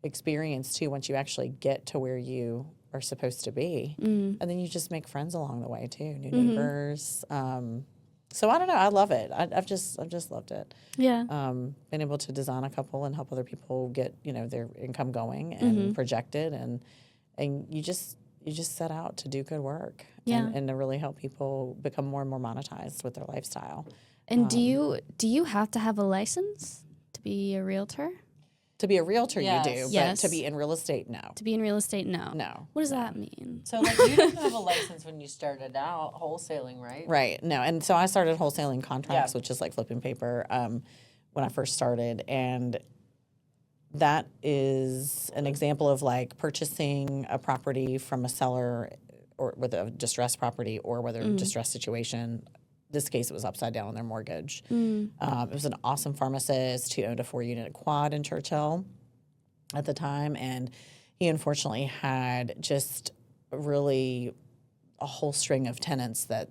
experience too once you actually get to where you are supposed to be, and then you just make friends along the way too, new neighbors. So I don't know, I love it. I've just loved it. Yeah. Been able to design a couple and help other people get, you know, their income going and project it, and you just set out to do good work and to really help people become more and more monetized with their lifestyle. And do you have to have a license to be a realtor? To be a realtor, Yes. you do. Yes. But to be in real estate, no. To be in real estate, no. No. What does that mean? So like you didn't have a license when you started out wholesaling, right? Right. No. And so I started wholesaling contracts, which is like flipping paper, when I first started. And that is an example of like purchasing a property from a seller or with a distressed property or whether a distressed situation. This case, it was upside down on their mortgage. It was an awesome pharmacist who owned a 4-unit quad in Churchill at the time, and he unfortunately had just really a whole string of tenants that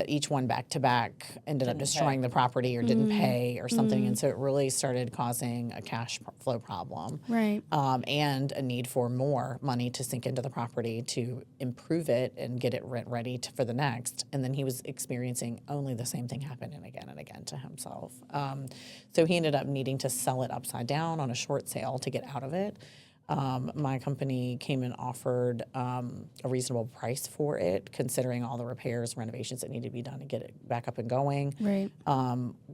each one back to back ended up destroying the property or didn't pay or something. And so it really started causing a cash flow problem. Right. And a need for more money to sink into the property to improve it and get it rent ready for the next. And then he was experiencing only the same thing happening again and again to himself. So he ended up needing to sell it upside down on a short sale to get out of it. My company came and offered a reasonable price for it, considering all the repairs, renovations that needed to be done to get it back up and going. Right.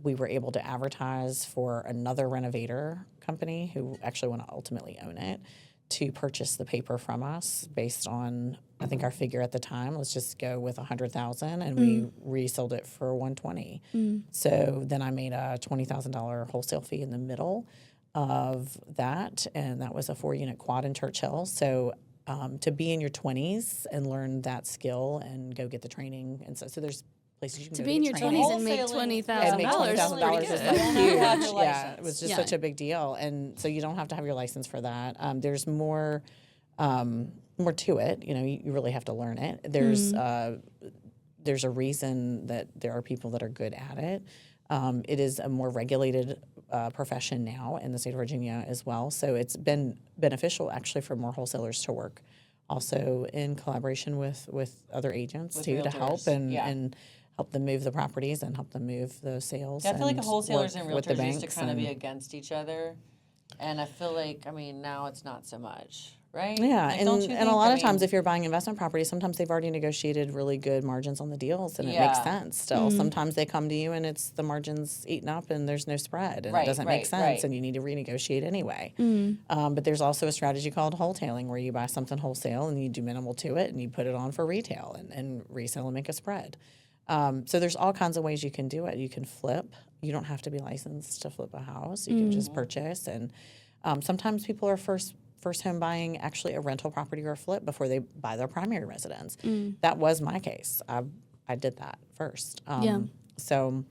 We were able to advertise for another renovator company who actually want to ultimately own it to purchase the paper from us based on, I think our figure at the time, let's just go with $100,000, and we resold it for $120,000. So then I made a $20,000 wholesale fee in the middle of that, and that was a 4-unit quad in Churchill. So to be in your 20s and learn that skill and go get the training, and so there's places you can To go be to in get your training. 20s and make And make $20,000 $20,000 is is pretty like good. huge. have your Yeah, license. it was just Yeah. such a big deal, and so you don't have to have your license for that. There's more to it. You know, you really have to learn it. There's a reason that there are people that are good at it. It is a more regulated profession now in the state of Virginia as well. So it's been beneficial actually for more wholesalers to work also in collaboration with other agents With too, to help realtors, and help them move the properties and help them move those sales. Yeah, I feel like and wholesalers and work with the realtors used to banks kind of be and- against each other. And I feel like, I mean, now it's not so much, right? Yeah, Like, and, don't you and think? a lot I of times mean, if you're buying investment properties, sometimes they've already negotiated really good margins on the deals and it makes Yeah. sense still. Sometimes they come to you and it's the margin's eaten up and there's no spread and Right, it doesn't make right, sense right. and you need to renegotiate anyway. But there's also a strategy called wholetailing where you buy something wholesale and you do minimal to it and you put it on for retail and resell and make a spread. So there's all kinds of ways you can do it. You can flip. You don't have to be licensed to flip a house. You can just purchase. And sometimes people are first home buying actually a rental property or a flip before they buy their primary residence. That was my case. I did that first. Yeah. So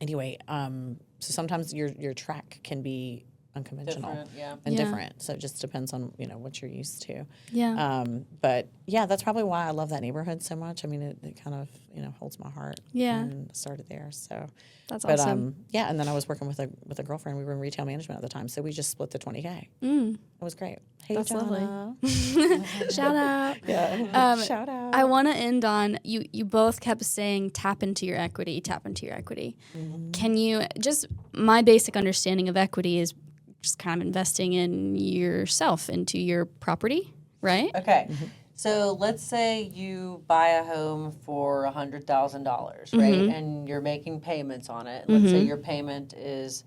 anyway, so sometimes your track can be unconventional Different, yeah. and Yeah. different. So it just depends on what you're used to. Yeah. But yeah, that's probably why I love that neighborhood so much. I mean, it kind of holds my heart. Yeah. And started there. So That's but awesome. yeah, and then I was working with a girlfriend. We were in retail management at the time, so we just split the $20K. It was great. Hey, That's lovely. Jonna. Shout out. Yeah. Shout out. I want to end on you both kept saying tap into your equity, tap into your equity. Can you just my basic understanding of equity is just kind of investing in yourself, into your property, right? Okay. So let's say you buy a home for $100,000, right? And you're making payments on it. Let's say your payment is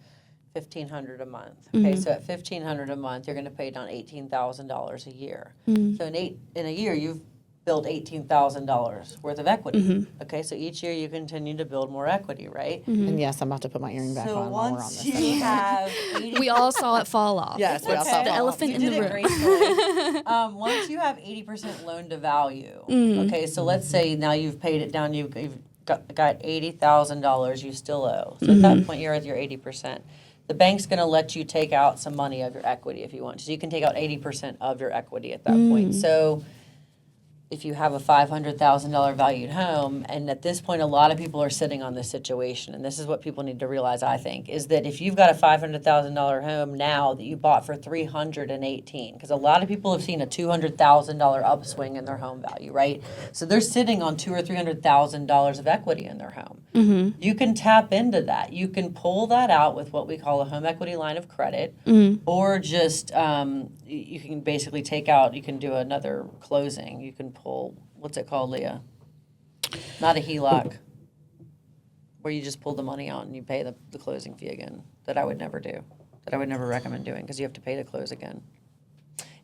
$1,500 a month. Okay, so at $1,500 a month, you're going to pay down $18,000 a year. So in a year, you've built $18,000 worth of equity. Okay, so each year you continue to build more equity, right? And yes, I'm about to put my earring back So on while we're on once this. you have 80 We all saw it fall off. Yes, we all saw the it fall elephant off. in You the did room. it gracefully. Once you have 80% loan to value, okay, so let's say now you've paid it down, you've got $80,000 you still owe. So at that point, you're at your 80%. The bank's going to let you take out some money of your equity if you want. So you can take out 80% of your equity at that point. So if you have a $500,000 valued home, and at this point, a lot of people are sitting on this situation, and this is what people need to realize, I think, is that if you've got a $500,000 home now that you bought for $318,000, because a lot of people have seen a $200,000 upswing in their home value, right? So they're sitting on $200,000 or $300,000 of equity in their home. You can tap into that. You can pull that out with what we call a home equity line of credit, or just you can basically take out. You can do another closing. You can pull, what's it called, Leah? Not a HELOC, where you just pull the money out and you pay the closing fee again. That I would never do. That I would never recommend doing because you have to pay to close again.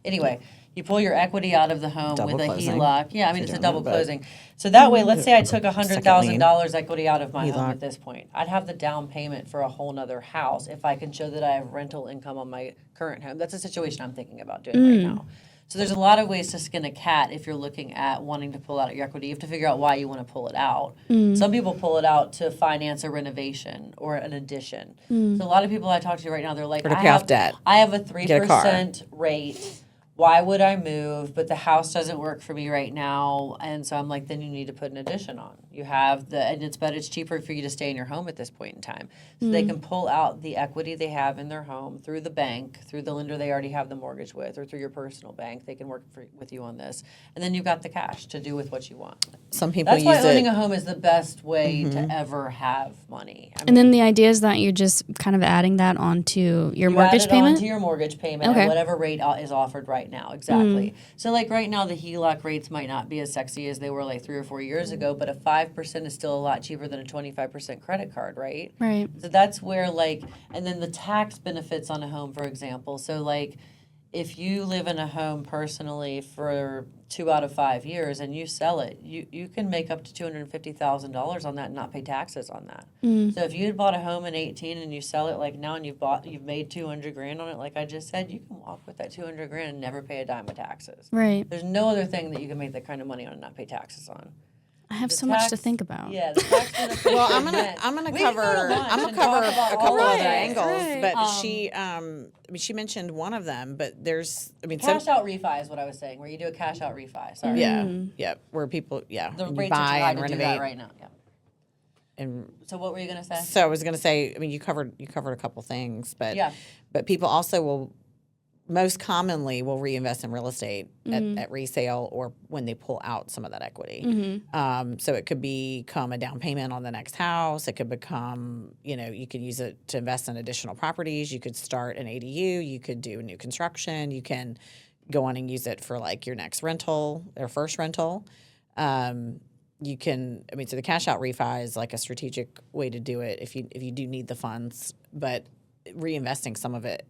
Anyway, you pull your equity out of the home Double with a closing. HELOC. Yeah, I mean, If it's a you don't, double but- closing. So that way, let's say I took Second $100,000 equity out of my home HELOC. at this point. I'd have the down payment for a whole nother house if I can show that I have rental income on my current home. That's a situation I'm thinking about doing right now. So there's a lot of ways to skin a cat if you're looking at wanting to pull out your equity. You have to figure out why you want to pull it out. Some people pull it out to finance a renovation or an addition. So a lot of people I talk to right now, they're like, Or to pay off debt. I have a Get a car. 3% rate. Why would I move? But the house doesn't work for me right now. And so I'm like, then you need to put an addition on. You have and it's cheaper for you to stay in your home at this point in time. So they can pull out the equity they have in their home through the bank, through the lender they already have the mortgage with, or through your personal bank. They can work with you on this. And then you've got the cash to do with what you want. Some people That's use why owning it. a home is the best way to ever have money. And then the idea is that you're just kind of adding that onto your You mortgage add it payment? onto your mortgage payment Okay. at whatever rate is offered right now. Exactly. So like right now, the HELOC rates might not be as sexy as they were like 3 or 4 years ago, but a 5% is still a lot cheaper than a 25% credit card, right? Right. So that's where and then the tax benefits on a home, for example. So like if you live in a home personally for 2 out of 5 years and you sell it, you can make up to $250,000 on that and not pay taxes on that. So if you had bought a home in 18 and you sell it like now and you've made 200 grand on it, like I just said, you can walk with that 200 grand and never pay a dime of taxes. Right. There's no other thing that you can make that kind of money on and not pay taxes on. I have The so much to tax- think about. Yeah, the tax benefits. Well, are I'm gonna immense. I'm gonna We can go to cover lunch I'm gonna and cover talk about a all couple of other it. angles, right. but she mentioned one of them. But there's Cash out refi is what I was saying, where you do a cash out refi. Sorry. yeah, where people The and you rates are too buy high and to do renovate that right now. Yeah. and So what were you gonna say? so I was gonna say, I mean, you covered a couple things, but Yeah. but people also will most commonly will reinvest in real estate at resale or when they pull out some of that equity. So it could become a down payment on the next house. It could become, you could use it to invest in additional properties. You could start an ADU. You could do new construction. You can go on and use it for like your next rental or first rental. You can, so the cash out refi is like a strategic way to do it if you do need the funds, but reinvesting some of it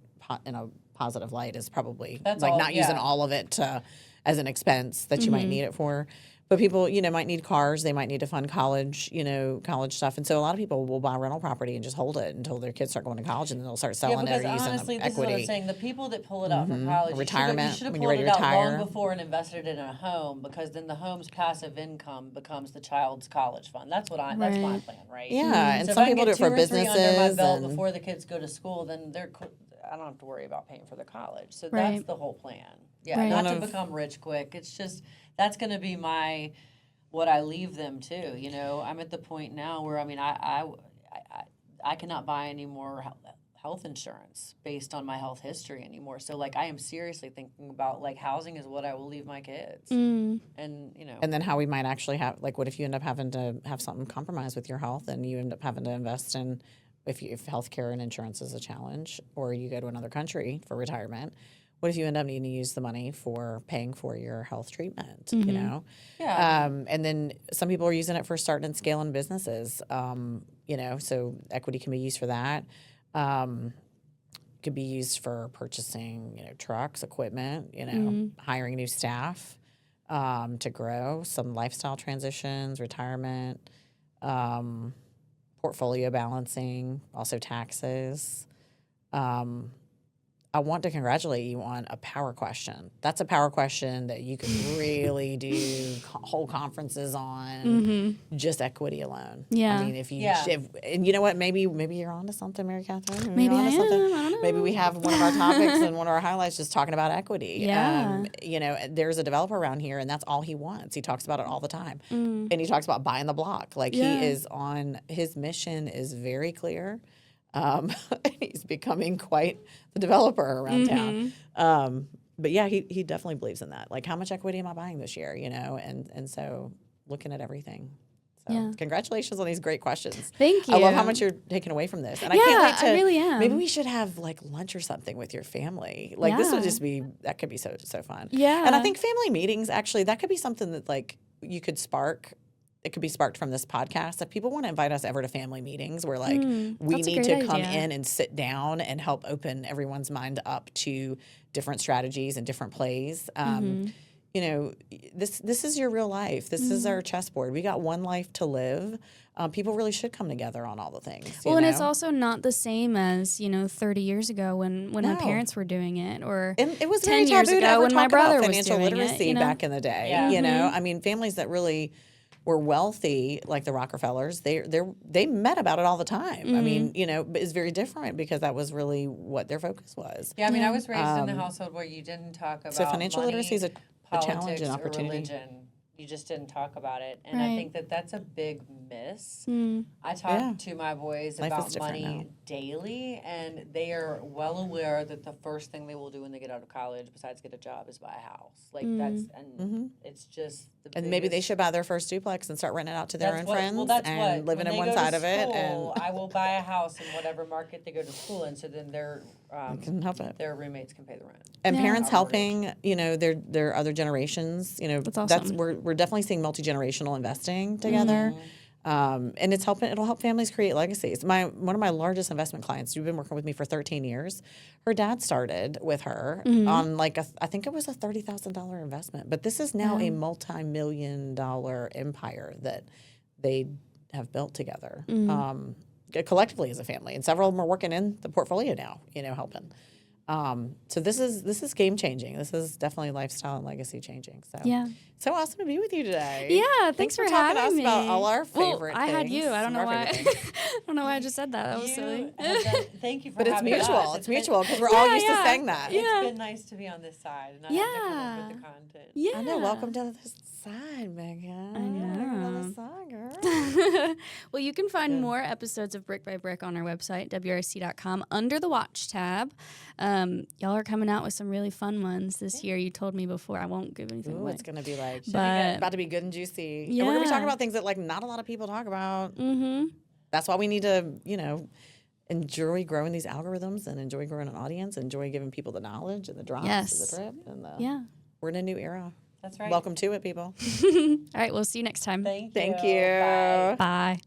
in a positive light is probably not using all of it as an expense that you might need it for. But people, might need cars. They might need to fund college, college stuff. And so a lot of people will buy rental property and just hold it until their kids start going to college, and then they'll start selling it or using honestly, the this is what I'm equity. saying. The people that pull it out for college, Retirement, you should have when pulled you're it ready to out long retire. before and invested it in a home, because then the home's passive income becomes the child's college fund. That's that's my plan, right? Yeah, and So if some I can people do get it for 2 or 3 under my businesses belt and- before the kids go to school, then I don't have to worry about paying for their college. So Right. that's the whole plan. Yeah, Right. not to become rich quick. It's just that's going to be what I leave them to. I'm at the point now where I cannot buy any more health insurance based on my health history anymore. So like I am seriously thinking about like housing is what I will leave my kids. And And then how we might actually have, like, what if you end up having to have something compromised with your health and you end up having to invest in, if healthcare and insurance is a challenge, or you go to another country for retirement, what if you end up needing to use the money for paying for your health treatment, Yeah. And then some people are using it for starting and scaling businesses, so equity can be used for that. Could be used for purchasing, trucks, equipment, hiring new staff to grow, some lifestyle transitions, retirement, portfolio balancing, also taxes. I want to congratulate you on a power question. That's a power question that you could really do whole conferences on, just equity alone. Yeah. I mean, and you know what? Maybe you're onto something, MaryCatherine. Maybe you're I onto am. something. I don't know. Maybe we have one of our topics and one of our highlights just talking about equity. Yeah. There's a developer around here, and that's all he wants. He talks about it all the time, and he talks about buying the block. Like he is on his mission is very clear. He's becoming quite the developer around town. But yeah, he definitely believes in that. Like, how much equity am I buying this year? And so looking at everything. So congratulations on these great questions. Thank you. I love how much you're taking away from this. And I Yeah, can't wait to I really am. Maybe we should have like lunch or something with your family. Like this would just be, that could be so fun. Yeah. And I think family meetings, actually, that could be something that like you could spark. It could be sparked from this podcast. If people want to invite us ever to family meetings where like we that's a need to great come idea. in and sit down and help open everyone's mind up to different strategies and different plays. this is your real life. This is our chessboard. We got one life to live. People really should come together on all the things. Well, and it's also not the same as 30 years ago when my parents were doing it, or and it was 10 very years taboo to ago ever when my talk brother about was financial doing literacy it. back in the day. Yeah. I mean, families that really were wealthy, like the Rockefellers, they met about it all the time. I mean, but it's very different because that was really what their focus was. Yeah, I mean, I was raised in a household where you didn't talk about So financial money, literacy is a challenge politics, and or opportunity. religion. You just didn't talk about it, and I think that's a big miss. I talk to my boys Life is about different money now. daily, and they are well aware that the first thing they will do when they get out of college, besides get a job, is buy a house. Like that's it's just the And maybe they biggest- should buy their first duplex and start renting it out to their That's own what- friends well, that's and what, living when in they one go side to of it. school, And I will buy a house in whatever market they go to school in, so then their can help it. their roommates can pay the rent. And Yeah. parents Our helping, their other generations. That's awesome. We're definitely seeing multi-generational investing together. And it'll help families create legacies. One of my largest investment clients, who's been working with me for 13 years, her dad started with her on I think it was a $30,000 investment. But this is now a multi-million-dollar empire that they have built together, collectively as a family. And several of them are working in the portfolio now, helping. So this is game changing. This is definitely lifestyle and legacy changing. So so awesome to be with you today. Yeah, thanks for talking having to us me. about all our favorite I had things, you. I don't know our why. favorite things. I don't know why I just said that. That was silly. Thank you for But it's having mutual. us. It's mutual because we're all used to yeah. saying that. Yeah. It's been nice to be on this side and not have to come up with the content. Yeah. I know. Welcome to this side, Megan. I know. The side, girl. Well, you can find more episodes of Brick by Brick on our website, WRIC.com, under the Watch tab. Y'all are coming out with some really fun ones this year. You told me before. I won't give anything Ooh, away. it's gonna be like But about to be good and juicy. And we're gonna be talking about things that not a lot of people talk about. That's why we need to, enjoy growing these algorithms and enjoy growing an audience, enjoy giving people the knowledge and the drops and the drip. And we're in a new era. That's right. Welcome to it, people. All right, we'll see you next time. Thank you. Thank you. Bye. Bye.